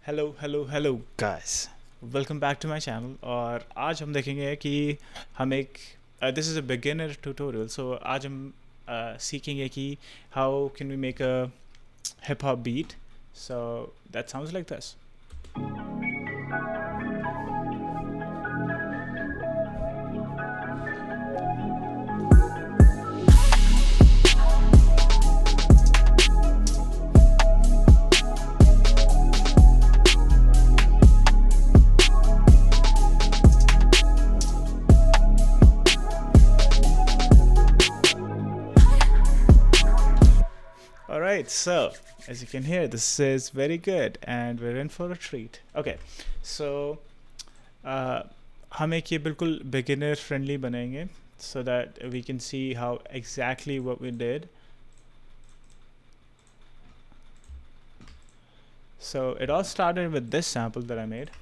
Hello guys, welcome back to my channel. और आज हम देखेंगे कि हम एक this is a beginner tutorial. So आज हम सीखेंगे कि how can we make a hip hop beat. So that sounds like this. Alright, so as you can hear, this is very good and we're in for a treat. Okay, so हम एक ये बिल्कुल beginner friendly बनाएंगे so that we can see how exactly what we did. So it all started with this sample that I made.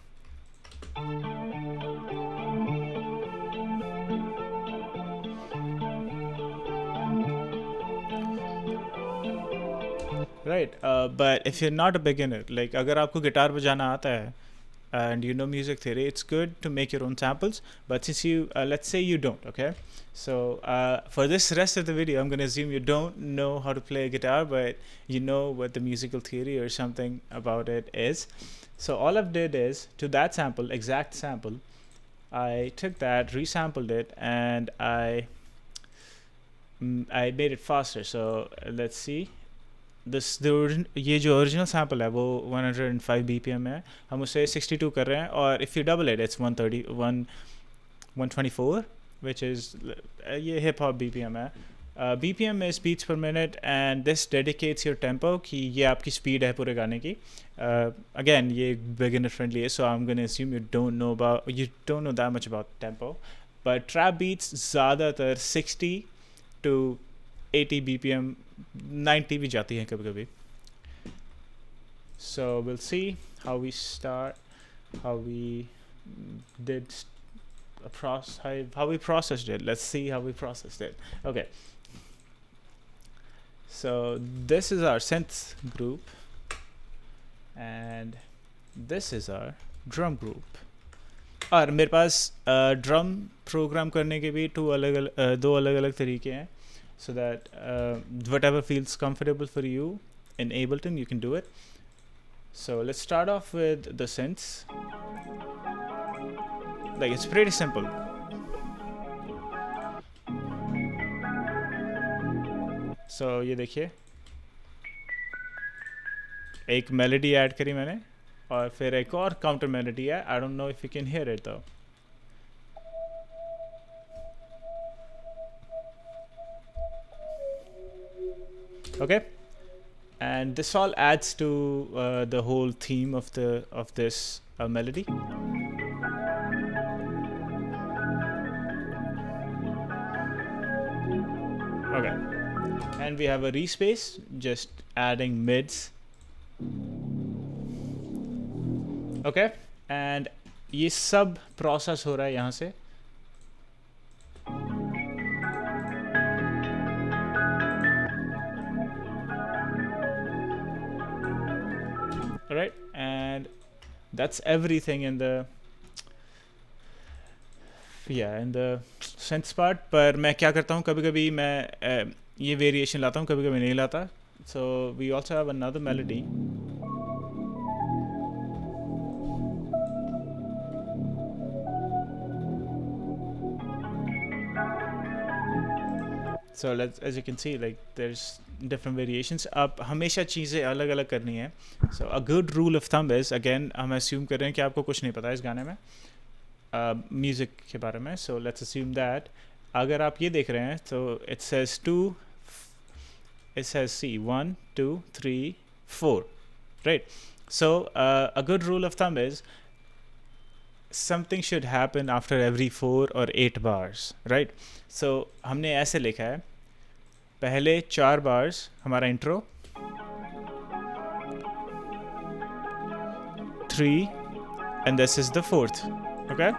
Right, but if you're not a beginner, like अगर आपको guitar बजाना आता है and you know music theory, it's good to make your own samples. But since you, let's say you don't, okay? So for this rest of the video, I'm gonna assume you don't know how to play a guitar, but you know what the musical theory or something about it is. So all I've did is to that sample, exact sample, I took that, resampled it, and I made it faster. So let's see. ये जो original sample है वो 105 BPM है, हम उसे 62 कर रहे हैं, और if you double it it's 124 which is ये हिप हॉप BPM है. BPM is beats per minute and this dedicates your tempo कि ये आपकी स्पीड है पूरे गाने की. अगेन ये बिगिनर फ्रेंडली है, so I am gonna assume you don't know that much about tempo. But trap beats ज़्यादातर 60 to 80 BPM, 90 भी जाती हैं कभी कभी. So we'll see how we start, how we did how we processed it. Let's see how we processed it. Okay, so this is our synth group and this is our drum group. और मेरे पास drum programme करने के भी दो अलग अलग तरीके हैं, so that whatever feels comfortable for you in Ableton, you can do it. So let's start off with the synths. Like, it's pretty simple. So ये देखिए, एक melody add करी मैंने और फिर एक और counter melody है. I don't know if you can hear it though. Okay, and this all adds to the whole theme of this melody. Okay, and we have a respace, just adding mids. Okay, and ये सब process हो रहा है यहाँ से. Right, and that's everything in the synth part. पर मैं क्या करता हूँ, कभी कभी मैं ये वेरिएशन लाता हूँ, कभी कभी नहीं लाता. So we also have another melody. So as you can see, like, there's different variations. अब हमेशा चीज़ें अलग अलग करनी है. So a good rule of thumb is, again हम assume कर रहे हैं कि आपको कुछ नहीं पता इस गाने में म्यूज़िक के बारे में. So let's assume that अगर आप ये देख रहे हैं तो it says 1 2 3 4, right? So a good rule of thumb is something should happen after every 4 or 8 bars, right? So हमने ऐसे लिखा है, पहले 4 bars हमारा intro, 3, and this is the 4th, okay?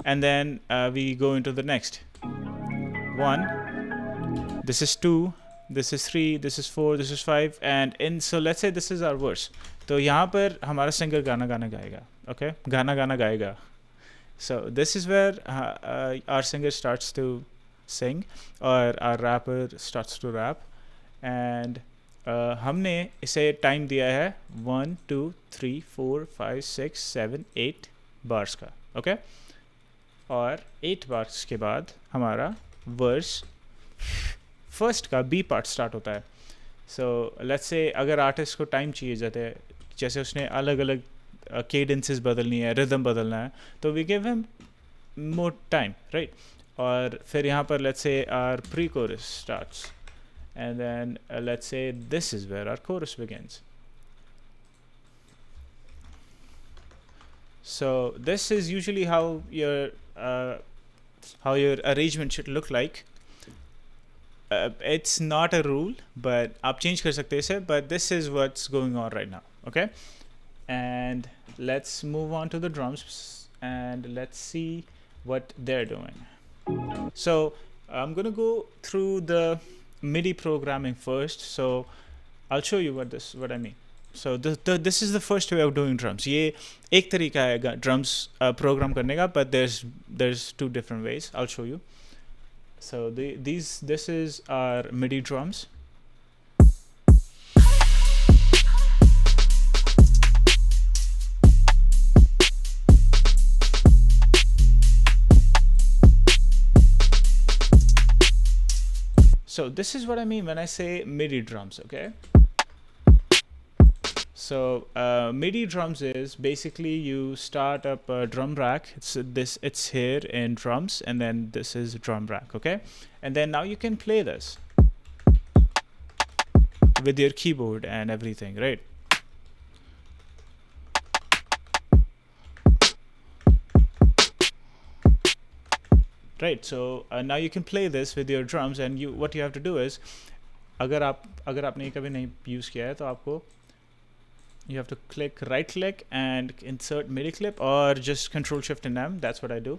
And then we go into the next 1, this is 2, this is 3, this is 4, this is 5, and in so let's say this is our verse. तो यहाँ पर हमारा singer गाना गाएगा, okay? गाना गाएगा. So this is where our singer starts to sing or our rapper starts to rap, and हमने इसे time दिया है 1 2 3 4 5 6 7 8 बार्स का, ओके? और 8 बार्स के बाद हमारा वर्स फर्स्ट का बी पार्ट स्टार्ट होता है. सो लेट्स से अगर आर्टिस्ट को टाइम चाहिए जाता है, जैसे उसने अलग अलग केडेंसेस बदलनी है, रिदम बदलना है, तो we give him more time, right? और फिर यहाँ पर let's say our pre chorus starts, and then let's say this is where our chorus begins. So this is usually how your arrangement should look like. It's not a rule, but आप change कर सकते हैं इसे, but this is what's going on right now, okay? And let's move on to the drums and let's see what they're doing. So I'm gonna go through the MIDI programming first, so I'll show you what I mean. So this is the first way of doing drums. ये एक तरीका है drums program करने का, but there's two different ways. I'll show you. So this is our MIDI drums. So this is what I mean when I say MIDI drums, okay? So MIDI drums is basically you start up a drum rack. It's here in drums, and then this is drum rack, okay? And then now you can play this with your keyboard and everything, right? Right, so now you can play this with your drums, and what you have to do is, अगर आपने कभी नहीं use किया है, तो आपको you have to right click and insert MIDI clip, or just Control Shift and M. That's what I do.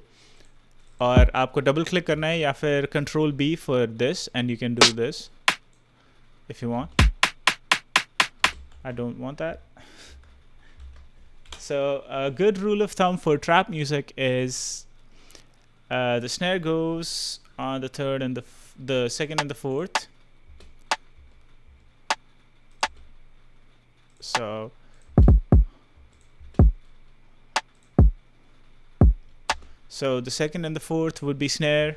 और आपको double click करना है, या फिर Control B for this, and you can do this if you want. I don't want that. So a good rule of thumb for trap music is the snare goes on the third and the second and the fourth. So the second and the fourth would be snare,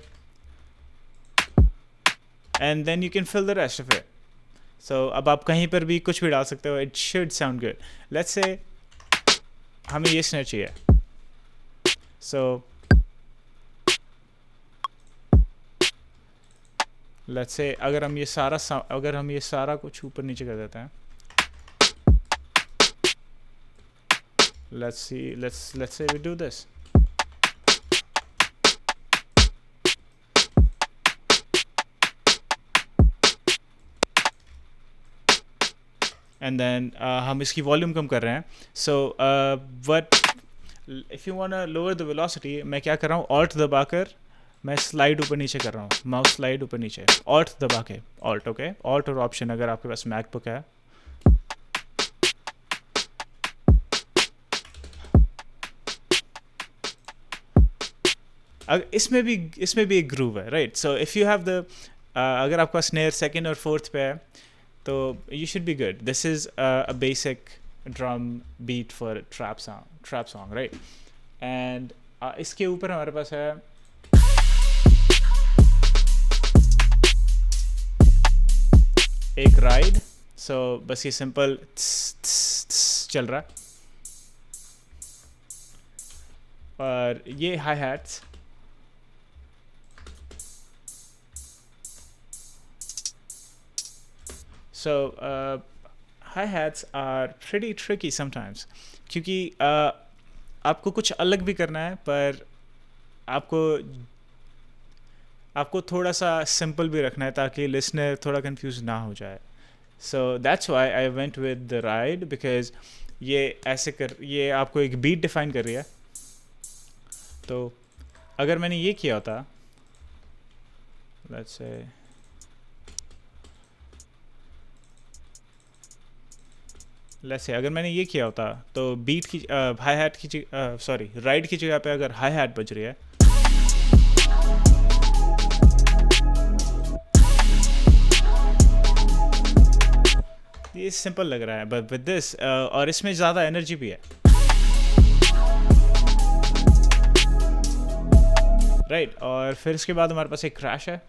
and then you can fill the rest of it. So अब आप कहीं पर भी कुछ भी डाल सकते हो. It should sound good. Let's say हमें ये snare चाहिए. So let's say अगर हम ये सारा कुछ ऊपर नीचे कर देते हैं. Let's say we do this. And then हम इसकी volume कम कर रहे हैं. So if you want to lower the velocity, मैं क्या कर रहा हूँ, Alt दबाकर मैं स्लाइड ऊपर नीचे कर रहा हूँ, माउस स्लाइड ऊपर नीचे, Alt दबा के, Alt, ओके? Alt और ऑप्शन अगर आपके पास मैकबुक है. इसमें भी एक ग्रूव है, right? So if you have the अगर आपका स्नेयर सेकंड और फोर्थ पे है, तो you should be good. This is a basic drum beat for trap song, right? And इसके ऊपर हमारे पास है एक राइड. सो बस ये सिंपल चल रहा है, और ये high hats. So hi-hats are pretty tricky sometimes, क्योंकि आपको कुछ अलग भी करना है, पर आपको थोड़ा सा सिंपल भी रखना है ताकि लिसनर थोड़ा कंफ्यूज ना हो जाए. So that's why I went with the ride, because ये आपको एक बीट डिफाइन कर रही है. तो अगर मैंने ये किया होता, let's say लेट्स से अगर मैंने ये किया होता तो बीट की हाई हैट की सॉरी राइड की जगह पे अगर हाई हैट बज रही है, ये सिंपल लग रहा है, बट विद दिस और इसमें ज़्यादा एनर्जी भी है, राइट और फिर इसके बाद हमारे पास एक क्रैश है,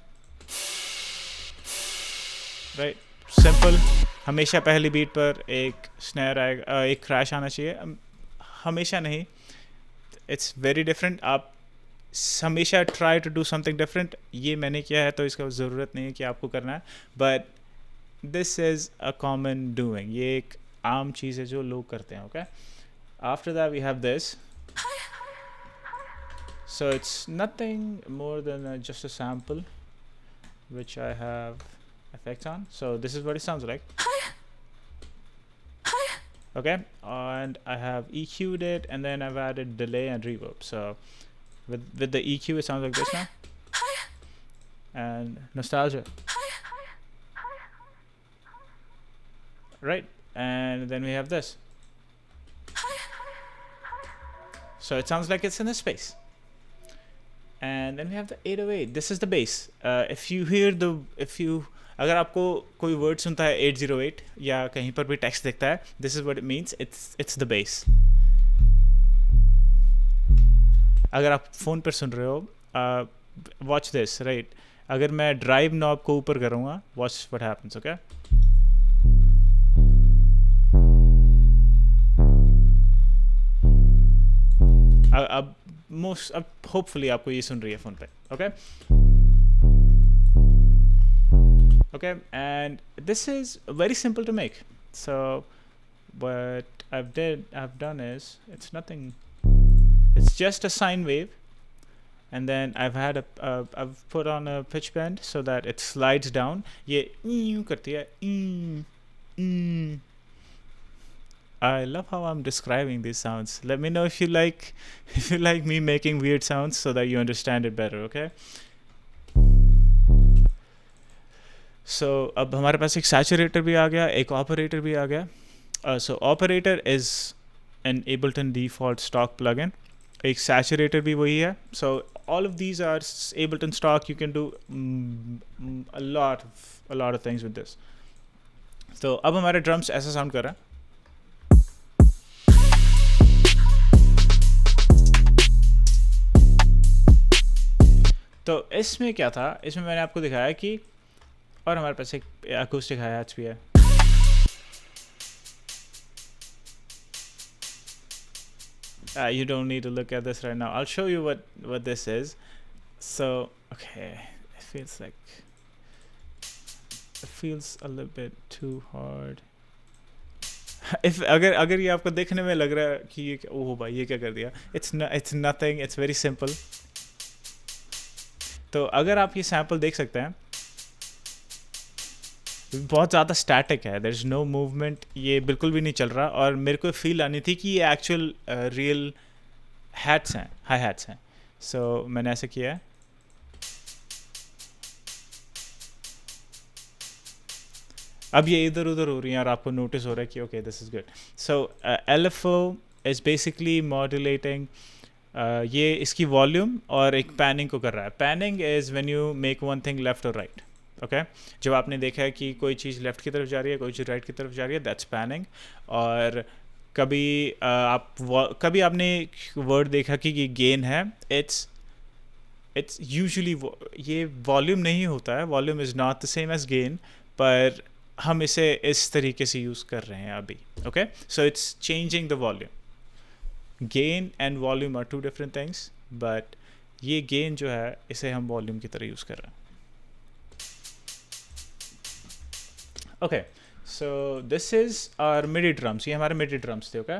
राइट सिंपल। हमेशा पहली बीट पर एक स्नैर आएगा, एक क्रैश आना चाहिए, हमेशा नहीं, इट्स वेरी डिफरेंट। आप हमेशा try to do something different, ये मैंने किया है तो इसका ज़रूरत नहीं है कि आपको करना है, but this is a common doing, ये एक आम चीज़ है जो लोग करते हैं, okay. After that we have this, so it's nothing more than just a sample which I have effects on, so this is what it sounds like, okay, and I have EQ'd it and then I've added delay and reverb, so with the EQ it sounds like this now, and nostalgia, right, and then we have this, so it sounds like it's in a space, and then we have the 808, this is the bass, if you hear the अगर आपको कोई word सुनता है 808 या कहीं पर भी text दिखता है, this is what it means, it's the base. अगर आप फ़ोन पर सुन रहे हो, वॉच दिस, राइट, अगर मैं ड्राइव नॉब को ऊपर करूँगा, वॉच व्हाट हैपेंस, ओके। अब होपफुली आपको ये सुन रही है फ़ोन पे, okay. Okay, and this is very simple to make, so what I've done is, it's nothing, it's just a sine wave, and then I've put on a pitch bend so that it slides down, ye karti hai, I love how I'm describing these sounds. Let me know if you like me making weird sounds so that you understand it better, okay? सो अब हमारे पास एक saturator भी आ गया, एक operator भी आ गया। So operator is an Ableton default stock plugin, एक सैचुरेटर भी वही है। So all of these are Ableton stock, you can do a lot of things with this. तो अब हमारे ड्रम्स ऐसा साउंड कर रहा है। तो इसमें क्या था, इसमें मैंने आपको दिखाया कि, और हमारे पास एक अकूस्टिक हाई हैट्स भी है। You don't need to look at this right now. I'll show you what this is. So, okay, it feels a little bit too hard. If अगर ये आपको देखने में लग रहा है कि ये ओह भाई ये क्या कर दिया, it's nothing, it's very simple. तो अगर आप ये सैम्पल देख सकते हैं, बहुत ज़्यादा स्टैटिक है, देयर इज़ नो मूवमेंट, ये बिल्कुल भी नहीं चल रहा, और मेरे को फील आनी थी कि ये एक्चुअल रियल हैट्स हैं, हाई हैट्स हैं। सो मैंने ऐसे किया है, अब ये इधर उधर हो रही हैं और आपको नोटिस हो रहा है कि okay this is good. So LFO is basically modulating, ये इसकी वॉल्यूम और एक पैनिंग को कर रहा है। Panning is when you make one thing left और राइट, ओके। जब आपने देखा है कि कोई चीज़ लेफ़्ट की तरफ जा रही है, कोई चीज़ राइट की तरफ जा रही है, दैट्स पैनिंग। और कभी आपने वर्ड देखा कि ये गेन है, इट्स यूजुअली ये वॉल्यूम नहीं होता है, volume is not the same as gain, पर हम इसे इस तरीके से यूज़ कर रहे हैं अभी, okay. So it's changing the volume. Gain and volume are two different things, but ये गेन जो है इसे हम वॉल्यूम की तरह यूज़ कर रहे हैं। Okay, so this is our MIDI drums, ये हमारे मिडी ड्रम्स थे, ओके।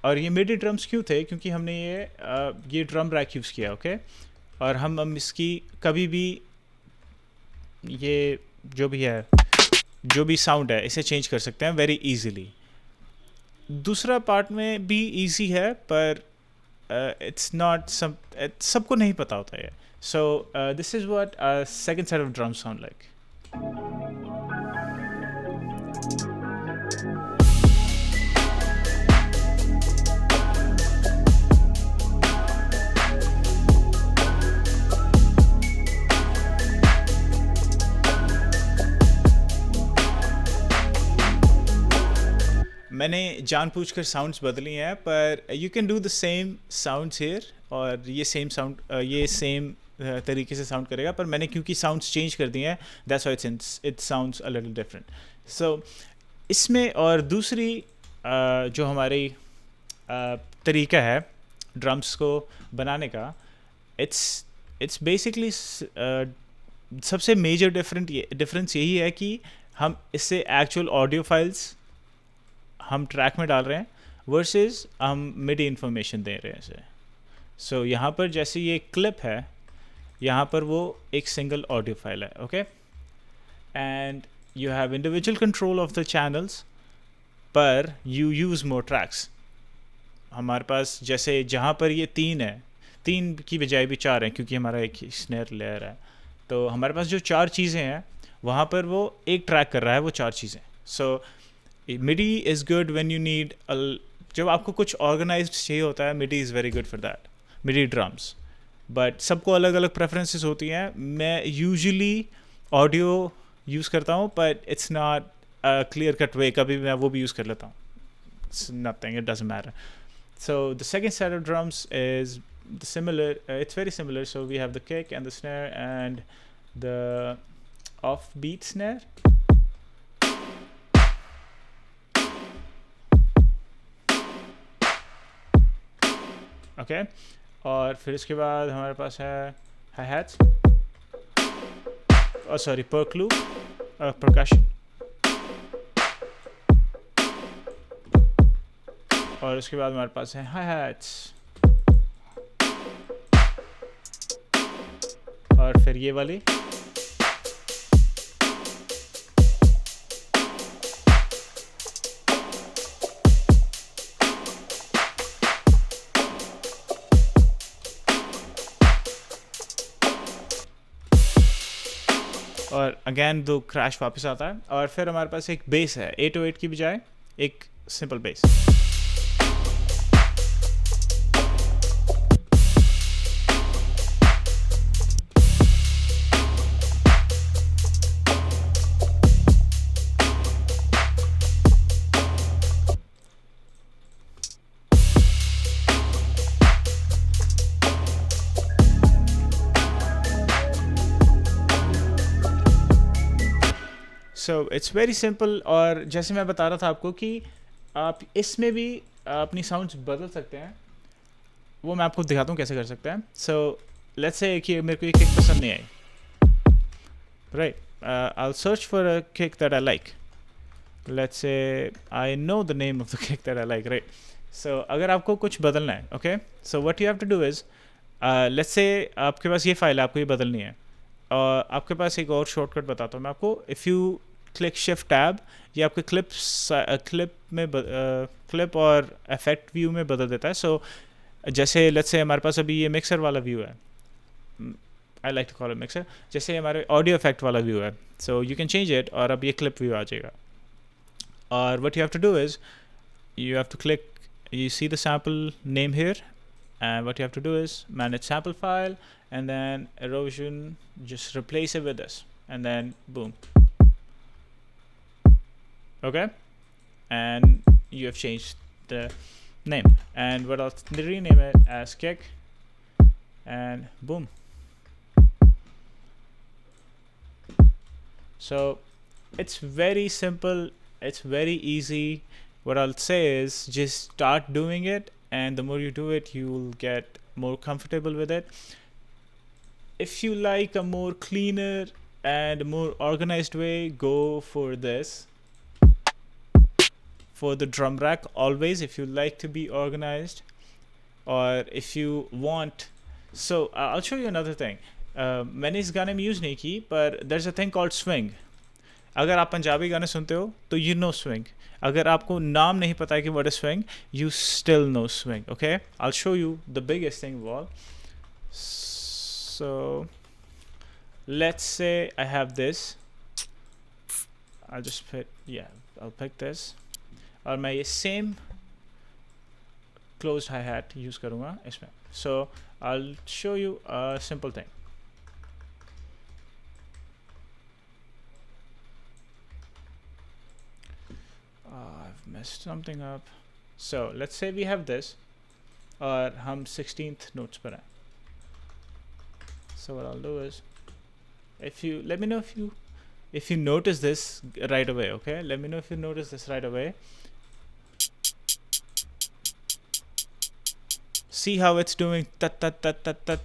और ये मिडी ड्रम्स क्यों थे, क्योंकि हमने ये ड्रम रैक यूज़ किया, ओके। और हम इसकी कभी भी ये जो भी साउंड है इसे चेंज कर सकते हैं वेरी इजीली। दूसरा पार्ट में भी इजी है, पर इट्स नॉट सबको नहीं पता होता है। So this is what a second set of drums sound like. मैंने जानबूझकर साउंड्स बदली हैं, पर you can do the same sounds here, और ये सेम साउंड, ये सेम तरीके से साउंड करेगा, पर मैंने क्योंकि साउंड्स चेंज कर दिए हैं, that's why it sounds a little different. So इसमें और दूसरी जो हमारी तरीका है ड्रम्स को बनाने का, इट्स इट्स बेसिकली सबसे मेजर डिफरेंस यही है कि हम इससे एक्चुअल ऑडियो फाइल्स हम ट्रैक में डाल रहे हैं वर्सेस हम मिडी इन्फॉर्मेशन दे रहे हैं इसे. सो यहाँ पर जैसे ये क्लिप है, यहाँ पर वो एक सिंगल ऑडियो फाइल है, okay, and you have individual control of the channels, पर यू यूज़ मोर ट्रैक्स. हमारे पास जैसे जहाँ पर ये 3 है, 3 की बजाय भी 4 हैं क्योंकि हमारा एक स्नेयर लेयर है, तो हमारे पास जो 4 चीज़ें हैं वहाँ पर वो एक ट्रैक कर रहा है वो 4 चीज़ें. सो MIDI is good when you need जब आपको कुछ ऑर्गेनाइज्ड चाहिए होता है, MIDI is very good for that, MIDI drums. But सबको अलग अलग प्रेफरेंसेस होती हैं. मैं यूजुअली ऑडियो यूज़ करता हूँ, but it's not clear cut वे, कभी मैं वो भी यूज़ कर लेता हूँ. It's nothing, it doesn't matter. So the second set of drums is similar, it's very similar. So we have the kick and the snare and the offbeat snare. Okay और फिर इसके बाद हमारे पास है hi hats, sorry perc loop, percussion, और उसके बाद हमारे पास है हाई हैट्स, और फिर ये वाली, और अगेन दो क्रैश वापस आता है. और फिर हमारे पास एक बेस है, 808 की बजाय एक simple base. So it's very simple. और जैसे मैं बता रहा था आपको कि आप इसमें भी अपनी साउंड्स बदल सकते हैं, वो मैं आपको दिखाता हूँ कैसे कर सकते हैं. सो लेट्स से कि मेरे को ये किक पसंद नहीं आई, right, I will search for a kick that I like. Let's say I know the name of the kick that I like, right. So अगर आपको कुछ बदलना है, okay, so what you have to do is, let's say आपके पास ये file है, आपको ये बदलनी है, और आपके पास एक और शॉर्टकट बताता हूँ मैं आपको. If you click shift tab, ये आपके क्लिप और इफेक्ट व्यू में बदल देता है. सो जैसे लेट्स से हमारे पास अभी ये मिक्सर वाला व्यू है, I like to call it mixer, जैसे हमारे ऑडियो इफेक्ट वाला व्यू है. So you can change it और अब ये क्लिप व्यू आ जाएगा. और what you have to do is you have to click, you see the sample name here, and what you have to do is manage sample file, and then erosion, just replace it with this, and then boom, okay, and you have changed the name. And what else, rename it as kick, and boom. So it's very simple, it's very easy. What I'll say is just start doing it, and the more you do it, you will get more comfortable with it. If you like a more cleaner and more organized way, go for this, for the drum rack always, if you like to be organized, or if you want. So I'll show you another thing. मैंने इस गाने में use नहीं की, पर there's a thing called swing. अगर आप पंजाबी गाने सुनते हो तो you know swing. अगर आपको नाम नहीं पता है कि what is swing, you still know swing, okay? I'll show you the biggest thing of all. So let's say I have this. I'll just put, yeah, I'll pick this और मैं ये same closed hi-hat use करूँगा इसमें. So I'll show you a simple thing. I've messed something up. So let's say we have this और हम 16th notes पर हैं. So what I'll do is, if you let me know if you notice this right away, okay? Let me know if you notice this right away. See how it's doing tat tat tat tat tat.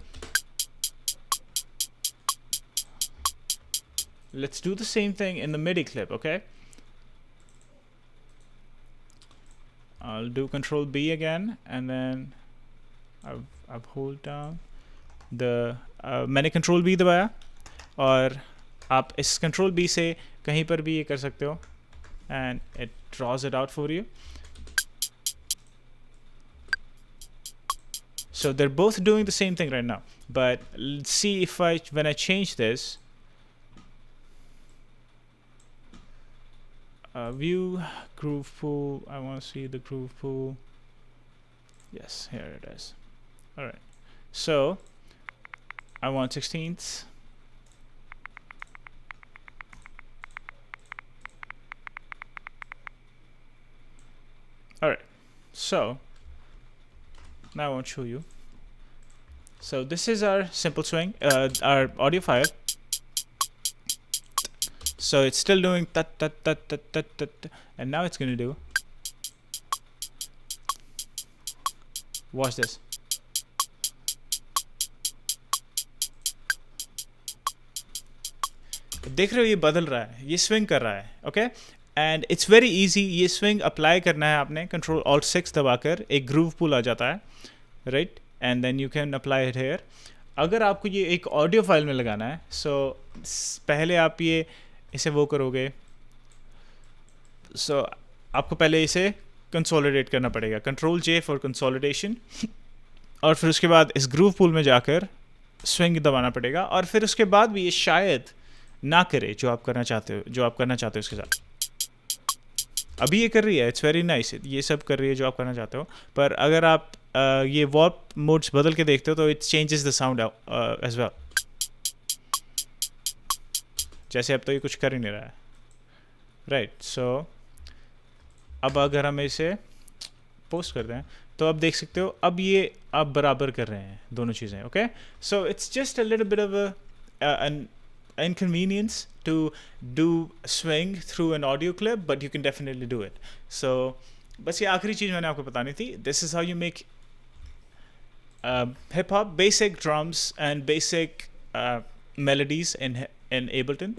Let's do the same thing in the MIDI clip, okay? I'll do Control B again, and then I've hold down the मैंने Control B दबाया और आप इस Control B से कहीं पर भी ये कर सकते हो, and it draws it out for you. So they're both doing the same thing right now, but let's see if when I change this, view groove pool. I want to see the groove pool. Yes, here it is. All right. So I want 16ths. All right. So now I won't show you. So this is our simple swing, our audio file. So it's still doing tat tat tat tat tat tat, and now it's going to do. Watch this. देख रहे हो ये बदल रहा है, ये swing कर रहा है, okay? And it's very easy. ये swing apply करना है आपने Control Alt 6 दबाकर, एक groove pool आ जाता है, right? And then you can apply it here. अगर आपको ये एक audio file में लगाना है, so पहले आप ये इसे वो करोगे, so आपको पहले इसे consolidate करना पड़ेगा, Control J for consolidation, और फिर उसके बाद इस groove pool में जाकर swing दबाना पड़ेगा, और फिर उसके बाद भी ये शायद ना करे जो आप करना चाहते हो उसके साथ. अभी ये कर रही है, इट्स वेरी नाइस, ये सब कर रही है जो आप करना चाहते हो, पर अगर आप ये वार्प मोड्स बदल के देखते हो तो it changes the sound as well. जैसे अब तो ये कुछ कर ही नहीं रहा है, राइट? सो अब अगर हम इसे पोस्ट करते हैं तो अब देख सकते हो, अब ये आप बराबर कर रहे हैं दोनों चीज़ें, okay? So it's just a little bit of an inconvenience to do swing through an audio clip, but you can definitely do it. So बस ये आखिरी चीज़ मैंने आपको बतानी थी. This is how you make hip hop, basic drums and basic melodies in Ableton.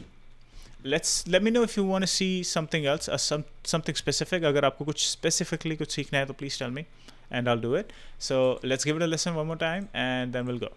Let me know if you want to see something else, something specific. अगर आपको कुछ specifically कुछ सीखना है तो please tell me and I'll do it. So let's give it a listen one more time and then we'll go.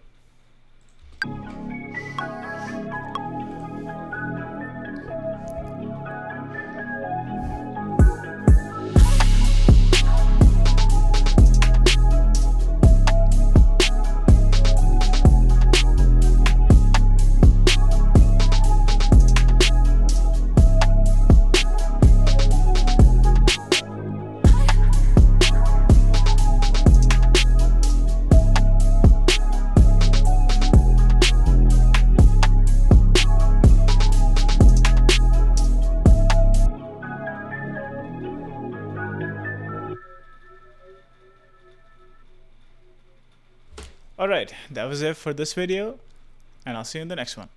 Alright, that was it for this video, and I'll see you in the next one.